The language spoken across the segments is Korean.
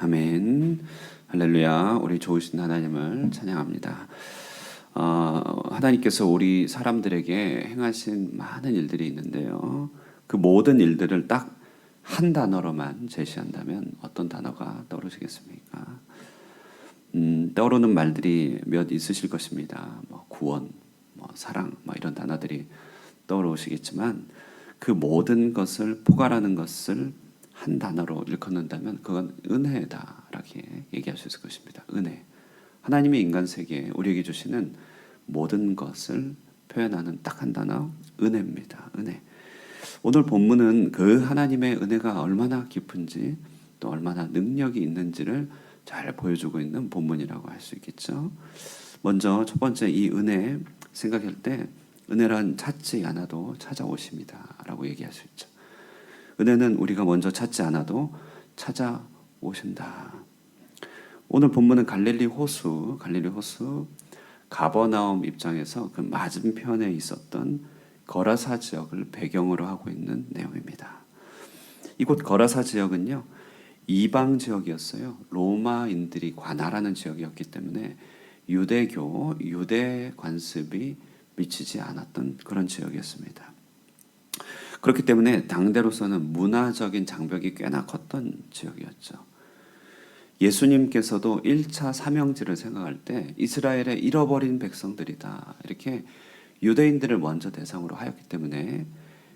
아멘. 할렐루야. 우리 좋으신 하나님을 찬양합니다. 하나님께서 우리 사람들에게 행하신 많은 일들이 있는데요. 그 모든 일들을 딱 한 단어로만 제시한다면 어떤 단어가 떠오르시겠습니까? 떠오르는 말들이 몇 있으실 것입니다. 구원, 사랑, 이런 단어들이 떠오르시겠지만 그 모든 것을 포괄하는 것을 한 단어로 일컫는다면 그건 은혜다라게 얘기할 수 있을 것입니다. 은혜. 하나님의 인간 세계에 우리에게 주시는 모든 것을 표현하는 딱 한 단어, 은혜입니다. 은혜. 오늘 본문은 그 하나님의 은혜가 얼마나 깊은지 또 얼마나 능력이 있는지를 잘 보여주고 있는 본문이라고 할 수 있겠죠. 먼저 첫 번째 이 은혜 생각할 때 은혜란 찾지 않아도 찾아오십니다 라고 얘기할 수 있죠. 은혜는 우리가 먼저 찾지 않아도 찾아오신다. 오늘 본문은 갈릴리 호수 가버나움 입장에서 그 맞은편에 있었던 거라사 지역을 배경으로 하고 있는 내용입니다. 이곳 거라사 지역은요, 이방 지역이었어요. 로마인들이 관할하는 지역이었기 때문에 유대교, 유대 관습이 미치지 않았던 그런 지역이었습니다. 그렇기 때문에 당대로서는 문화적인 장벽이 꽤나 컸던 지역이었죠. 예수님께서도 1차 삼형제를 생각할 때 이스라엘의 잃어버린 백성들이다 이렇게 유대인들을 먼저 대상으로 하였기 때문에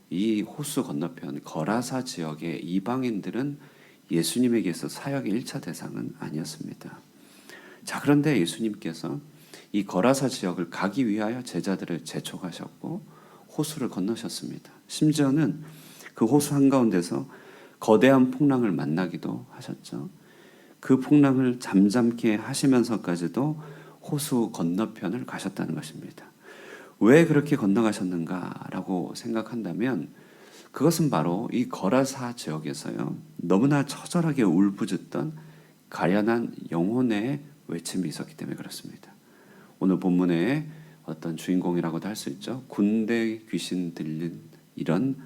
이 호수 건너편 거라사 지역의 이방인들은 예수님에게서 사역의 1차 대상은 아니었습니다. 자, 그런데 예수님께서 이 거라사 지역을 가기 위하여 제자들을 재촉하셨고 호수를 건너셨습니다. 심지어는 그 호수 한가운데서 거대한 풍랑을 만나기도 하셨죠. 그 풍랑을 잠잠케 하시면서까지도 호수 건너편을 가셨다는 것입니다. 왜 그렇게 건너가셨는가라고 생각한다면 그것은 바로 이 거라사 지역에서요, 너무나 처절하게 울부짖던 가련한 영혼의 외침이 있었기 때문에 그렇습니다. 오늘 본문의 어떤 주인공이라고도 할 수 있죠. 군대 귀신 들린 이런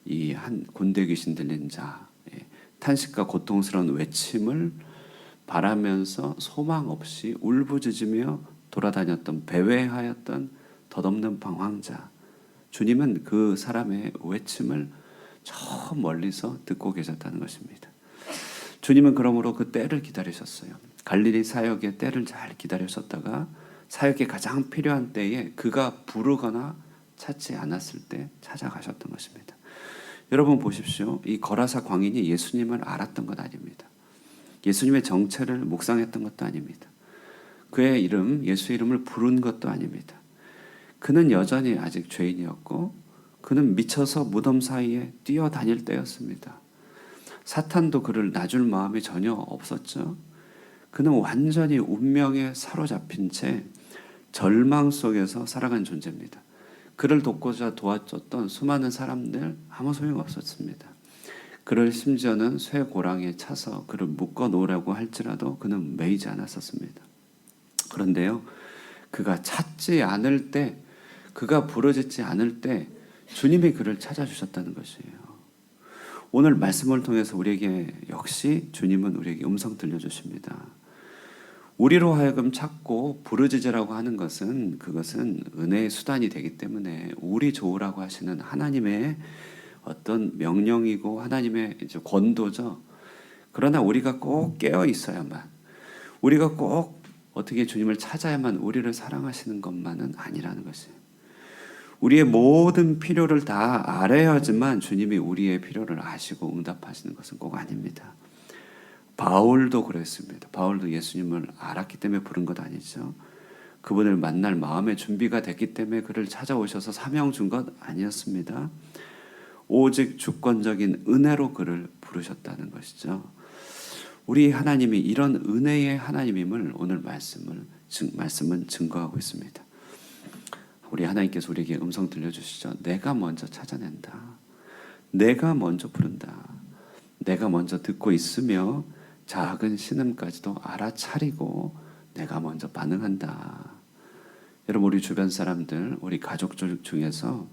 이 한 군대 귀신 들린 자, 탄식과 고통스러운 외침을 바라면서 소망 없이 울부짖으며 돌아다녔던 배회하였던 덧없는 방황자. 주님은 그 사람의 외침을 저 멀리서 듣고 계셨다는 것입니다. 주님은 그러므로 그 때를 기다리셨어요. 갈릴리 사역의 때를 잘 기다리셨다가 사역에 가장 필요한 때에 그가 부르거나 찾지 않았을 때 찾아가셨던 것입니다. 여러분 보십시오. 이 거라사 광인이 예수님을 알았던 것 아닙니다. 예수님의 정체를 묵상했던 것도 아닙니다. 그의 이름, 예수 이름을 부른 것도 아닙니다. 그는 여전히 아직 죄인이었고 그는 미쳐서 무덤 사이에 뛰어다닐 때였습니다. 사탄도 그를 놔줄 마음이 전혀 없었죠. 그는 완전히 운명에 사로잡힌 채 절망 속에서 살아간 존재입니다. 그를 돕고자 도와줬던 수많은 사람들 아무 소용없었습니다. 그를 심지어는 쇠고랑에 차서 그를 묶어 놓으라고 할지라도 그는 매이지 않았었습니다. 그런데요, 그가 찾지 않을 때, 그가 부르짖지 않을 때 주님이 그를 찾아주셨다는 것이에요. 오늘 말씀을 통해서 우리에게 역시 주님은 우리에게 음성 들려주십니다. 우리로 하여금 찾고 부르짖으라고 하는 것은 그것은 은혜의 수단이 되기 때문에 우리 좋으라고 하시는 하나님의 어떤 명령이고 하나님의 이제 권도죠. 그러나 우리가 꼭 깨어 있어야만, 우리가 꼭 어떻게 주님을 찾아야만 우리를 사랑하시는 것만은 아니라는 것이에요. 우리의 모든 필요를 다 알아야지만 주님이 우리의 필요를 아시고 응답하시는 것은 꼭 아닙니다. 바울도 그랬습니다. 바울도 예수님을 알았기 때문에 부른 것 아니죠. 그분을 만날 마음의 준비가 됐기 때문에 그를 찾아오셔서 사명 준 것 아니었습니다. 오직 주권적인 은혜로 그를 부르셨다는 것이죠. 우리 하나님이 이런 은혜의 하나님임을 오늘 말씀은 증거하고 있습니다. 우리 하나님께서 우리에게 음성 들려주시죠. 내가 먼저 찾아낸다. 내가 먼저 부른다. 내가 먼저 듣고 있으며 작은 신음까지도 알아차리고 내가 먼저 반응한다. 여러분, 우리 주변 사람들, 우리 가족들 중에서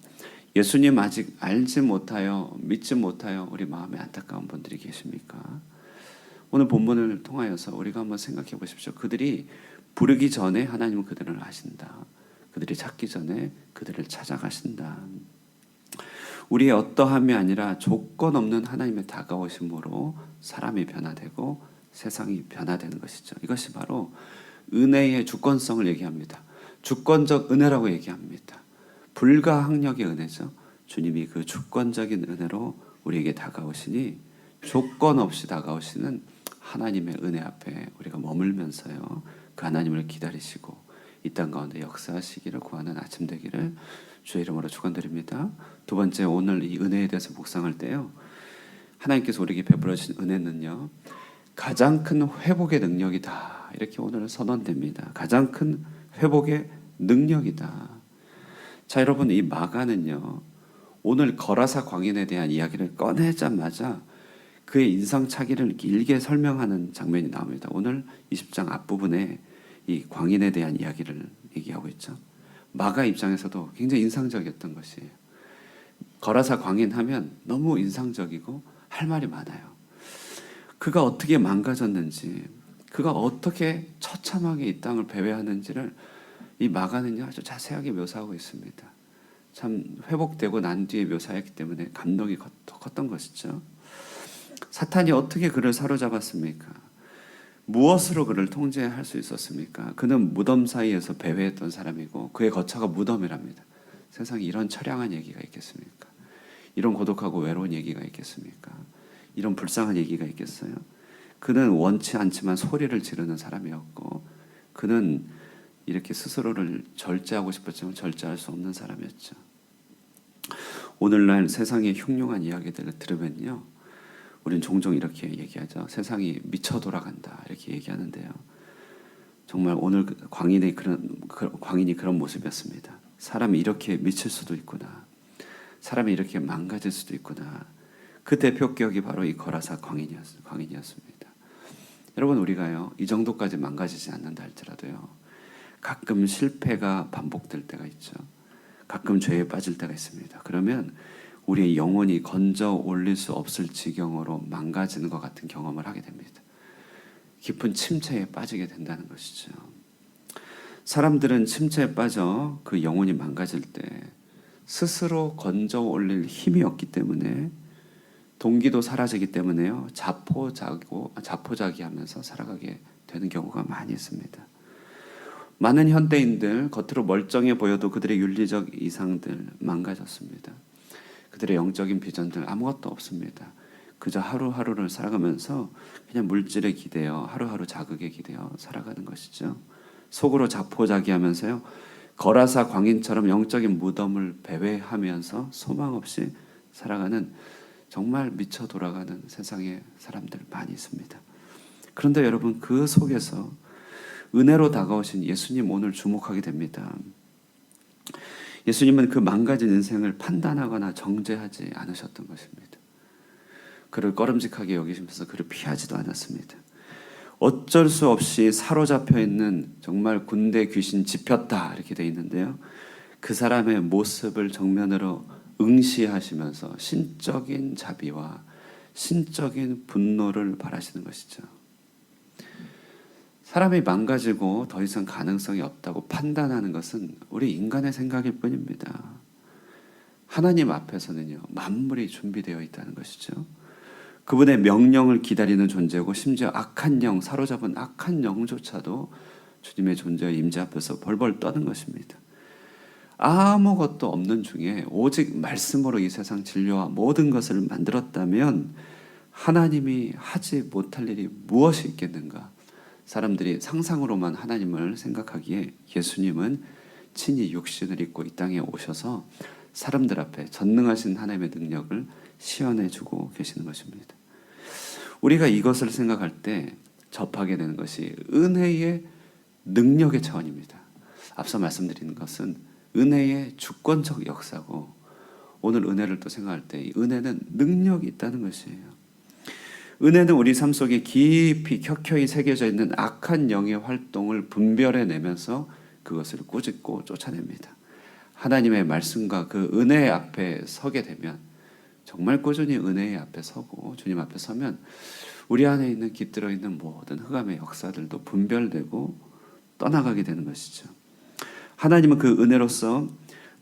예수님 아직 알지 못하여 믿지 못하여 우리 마음에 안타까운 분들이 계십니까? 오늘 본문을 통하여서 우리가 한번 생각해 보십시오. 그들이 부르기 전에 하나님은 그들을 아신다. 그들이 찾기 전에 그들을 찾아가신다. 우리의 어떠함이 아니라 조건 없는 하나님의 다가오심으로 사람이 변화되고 세상이 변화되는 것이죠. 이것이 바로 은혜의 주권성을 얘기합니다. 주권적 은혜라고 얘기합니다. 불가항력의 은혜죠. 주님이 그 주권적인 은혜로 우리에게 다가오시니 조건 없이 다가오시는 하나님의 은혜 앞에 우리가 머물면서요, 그 하나님을 기다리시고 이 땅 가운데 역사하시기를 구하는 아침 되기를 주의 이름으로 축원드립니다. 두 번째, 오늘 이 은혜에 대해서 묵상할 때요, 하나님께서 우리에게 베풀어 주신 은혜는요, 가장 큰 회복의 능력이다. 이렇게 오늘 선언됩니다. 가장 큰 회복의 능력이다. 자, 여러분, 이 마가는요, 오늘 거라사 광인에 대한 이야기를 꺼내자마자 그의 인상착의를 길게 설명하는 장면이 나옵니다. 오늘 20장 앞부분에 이 광인에 대한 이야기를 얘기하고 있죠. 마가 입장에서도 굉장히 인상적이었던 것이에요. 거라사 광인 하면 너무 인상적이고 할 말이 많아요. 그가 어떻게 망가졌는지, 그가 어떻게 처참하게 이 땅을 배회하는지를 이 마가는요, 아주 자세하게 묘사하고 있습니다. 참 회복되고 난 뒤에 묘사했기 때문에 감동이 컸던 것이죠. 사탄이 어떻게 그를 사로잡았습니까? 무엇으로 그를 통제할 수 있었습니까? 그는 무덤 사이에서 배회했던 사람이고 그의 거처가 무덤이랍니다. 세상에 이런 처량한 얘기가 있겠습니까? 이런 고독하고 외로운 얘기가 있겠습니까? 이런 불쌍한 얘기가 있겠어요? 그는 원치 않지만 소리를 지르는 사람이었고, 그는 이렇게 스스로를 절제하고 싶었지만 절제할 수 없는 사람이었죠. 오늘날 세상의 흉흉한 이야기들을 들으면요, 우린 종종 이렇게 얘기하죠. 세상이 미쳐 돌아간다, 이렇게 얘기하는데요, 정말 오늘 광인이 그런 모습이었습니다. 사람이 이렇게 미칠 수도 있구나, 사람이 이렇게 망가질 수도 있구나. 그 대표격이 바로 이 거라사 광인이었습니다. 여러분, 우리가요, 이 정도까지 망가지지 않는다 할지라도요, 가끔 실패가 반복될 때가 있죠. 가끔 죄에 빠질 때가 있습니다. 그러면 우리의 영혼이 건져 올릴 수 없을 지경으로 망가지는 것 같은 경험을 하게 됩니다. 깊은 침체에 빠지게 된다는 것이죠. 사람들은 침체에 빠져 그 영혼이 망가질 때 스스로 건져 올릴 힘이 없기 때문에, 동기도 사라지기 때문에요, 자포자기하면서 살아가게 되는 경우가 많이 있습니다. 많은 현대인들, 겉으로 멀쩡해 보여도 그들의 윤리적 이상들 망가졌습니다. 그들의 영적인 비전들 아무것도 없습니다. 그저 하루하루를 살아가면서 그냥 물질에 기대어, 하루하루 자극에 기대어 살아가는 것이죠. 속으로 자포자기하면서요, 거라사 광인처럼 영적인 무덤을 배회하면서 소망 없이 살아가는, 정말 미쳐 돌아가는 세상의 사람들 많이 있습니다. 그런데 여러분, 그 속에서 은혜로 다가오신 예수님 오늘 주목하게 됩니다. 예수님은 그 망가진 인생을 판단하거나 정죄하지 않으셨던 것입니다. 그를 꺼름직하게 여기시면서 그를 피하지도 않았습니다. 어쩔 수 없이 사로잡혀 있는, 정말 군대 귀신 집혔다 이렇게 돼 있는데요, 그 사람의 모습을 정면으로 응시하시면서 신적인 자비와 신적인 분노를 바라시는 것이죠. 사람이 망가지고 더 이상 가능성이 없다고 판단하는 것은 우리 인간의 생각일 뿐입니다. 하나님 앞에서는요, 만물이 준비되어 있다는 것이죠. 그분의 명령을 기다리는 존재고, 심지어 악한 영, 사로잡은 악한 영조차도 주님의 존재와 임재 앞에서 벌벌 떠는 것입니다. 아무것도 없는 중에 오직 말씀으로 이 세상 진료와 모든 것을 만들었다면 하나님이 하지 못할 일이 무엇이 있겠는가? 사람들이 상상으로만 하나님을 생각하기에 예수님은 친히 육신을 입고 이 땅에 오셔서 사람들 앞에 전능하신 하나님의 능력을 시연해주고 계시는 것입니다. 우리가 이것을 생각할 때 접하게 되는 것이 은혜의 능력의 차원입니다. 앞서 말씀드린 것은 은혜의 주권적 역사고, 오늘 은혜를 또 생각할 때 이 은혜는 능력이 있다는 것이에요. 은혜는 우리 삶 속에 깊이 켜켜이 새겨져 있는 악한 영의 활동을 분별해내면서 그것을 꾸짖고 쫓아냅니다. 하나님의 말씀과 그 은혜 앞에 서게 되면 정말 꾸준히 은혜의 앞에 서고 주님 앞에 서면 우리 안에 있는 깃들어 있는 모든 흑암의 역사들도 분별되고 떠나가게 되는 것이죠. 하나님은 그 은혜로서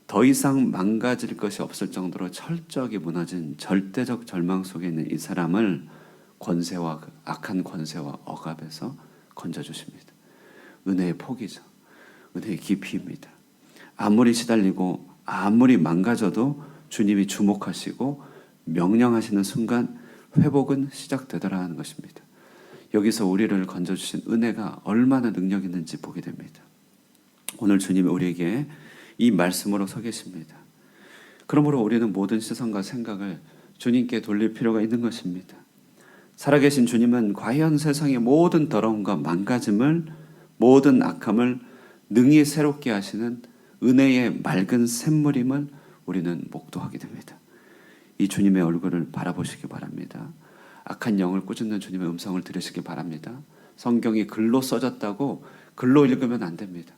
더 이상 망가질 것이 없을 정도로 철저하게 무너진 절대적 절망 속에 있는 이 사람을 권세와 그 악한 권세와 억압에서 건져주십니다. 은혜의 폭이죠. 은혜의 깊이입니다. 아무리 시달리고 아무리 망가져도 주님이 주목하시고 명령하시는 순간 회복은 시작되더라 하는 것입니다. 여기서 우리를 건져주신 은혜가 얼마나 능력 있는지 보게 됩니다. 오늘 주님이 우리에게 이 말씀으로 서 계십니다. 그러므로 우리는 모든 시선과 생각을 주님께 돌릴 필요가 있는 것입니다. 살아계신 주님은 과연 세상의 모든 더러움과 망가짐을, 모든 악함을 능히 새롭게 하시는 은혜의 맑은 샘물임을 우리는 목도하게 됩니다. 이 주님의 얼굴을 바라보시기 바랍니다. 악한 영을 꾸짖는 주님의 음성을 들으시기 바랍니다. 성경이 글로 써졌다고 글로 읽으면 안 됩니다.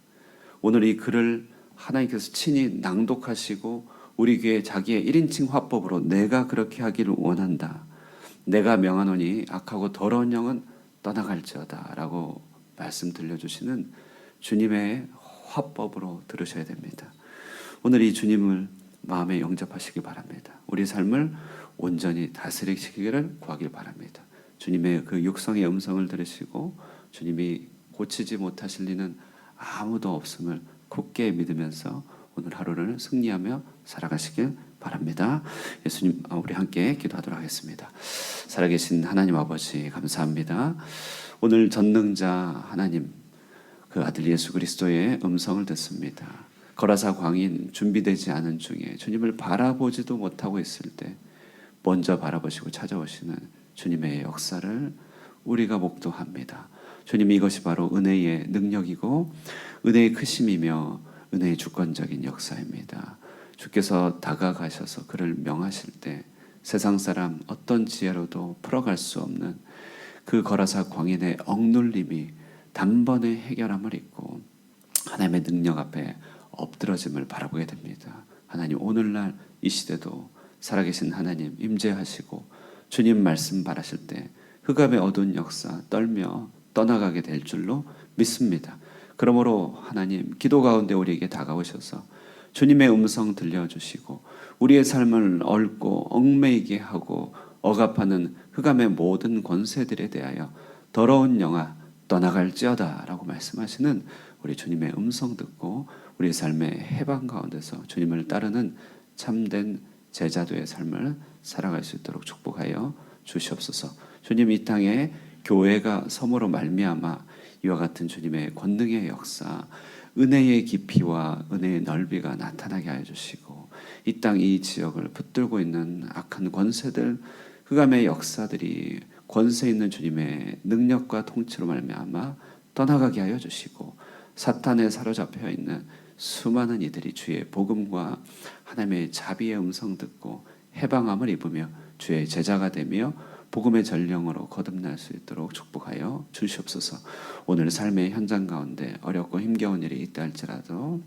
오늘 이 글을 하나님께서 친히 낭독하시고 우리 교회 자기의 1인칭 화법으로 내가 그렇게 하기를 원한다. 내가 명하노니 악하고 더러운 영은 떠나갈지어다 라고 말씀 들려주시는 주님의 화법으로 들으셔야 됩니다. 오늘 이 주님을 마음에 영접하시기 바랍니다. 우리 삶을 온전히 다스리시기를 구하길 바랍니다. 주님의 그 육성의 음성을 들으시고 주님이 고치지 못하실 리는 아무도 없음을 굳게 믿으면서 오늘 하루를 승리하며 살아가시길 바랍니다. 예수님, 우리 함께 기도하도록 하겠습니다. 살아계신 하나님 아버지 감사합니다. 오늘 전능자 하나님 그 아들 예수 그리스도의 음성을 듣습니다. 거라사 광인 준비되지 않은 중에 주님을 바라보지도 못하고 있을 때 먼저 바라보시고 찾아오시는 주님의 역사를 우리가 목도합니다. 주님, 이것이 바로 은혜의 능력이고 은혜의 크심이며 은혜의 주권적인 역사입니다. 주께서 다가가셔서 그를 명하실 때 세상 사람 어떤 지혜로도 풀어갈 수 없는 그 거라사 광인의 억눌림이 단번에 해결함을 잊고 하나님의 능력 앞에 엎드러짐을 바라보게 됩니다. 하나님, 오늘날 이 시대도 살아계신 하나님 임재하시고 주님 말씀 바라실 때 흑암의 어두운 역사 떨며 떠나가게 될 줄로 믿습니다. 그러므로 하나님, 기도 가운데 우리에게 다가오셔서 주님의 음성 들려주시고 우리의 삶을 얽고 얽매이게 하고 억압하는 흑암의 모든 권세들에 대하여 더러운 영아 떠나갈지어다 라고 말씀하시는 우리 주님의 음성 듣고 우리 삶의 해방 가운데서 주님을 따르는 참된 제자도의 삶을 살아갈 수 있도록 축복하여 주시옵소서. 주님, 이 땅에 교회가 섬으로 말미암아 이와 같은 주님의 권능의 역사, 은혜의 깊이와 은혜의 넓이가 나타나게 하여 주시고 이 땅 이 지역을 붙들고 있는 악한 권세들, 흑암의 역사들이 권세 있는 주님의 능력과 통치로 말미암아 떠나가게 하여 주시고 사탄에 사로잡혀 있는 수많은 이들이 주의 복음과 하나님의 자비의 음성 듣고 해방함을 입으며 주의 제자가 되며 복음의 전령으로 거듭날 수 있도록 축복하여 주시옵소서. 오늘 삶의 현장 가운데 어렵고 힘겨운 일이 있다 할지라도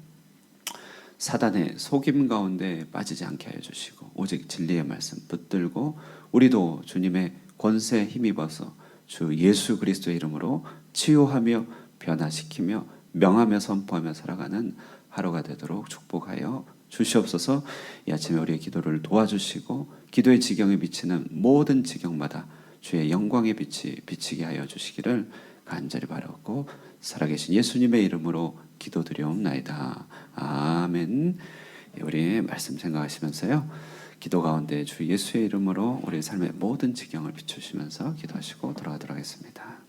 사단의 속임 가운데 빠지지 않게 하여 주시고 오직 진리의 말씀 붙들고 우리도 주님의 권세에 힘입어서 주 예수 그리스도의 이름으로 치유하며 변화시키며 명하며 선포하며 살아가는 하루가 되도록 축복하여 주시옵소서. 이 아침에 우리의 기도를 도와주시고 기도의 지경에 비치는 모든 지경마다 주의 영광의 빛이 비치게 하여 주시기를 간절히 바라고 살아계신 예수님의 이름으로 기도드리옵나이다. 아멘. 우리 말씀 생각하시면서요, 기도 가운데 주 예수의 이름으로 우리 삶의 모든 지경을 비추시면서 기도하시고 돌아가도록 하겠습니다.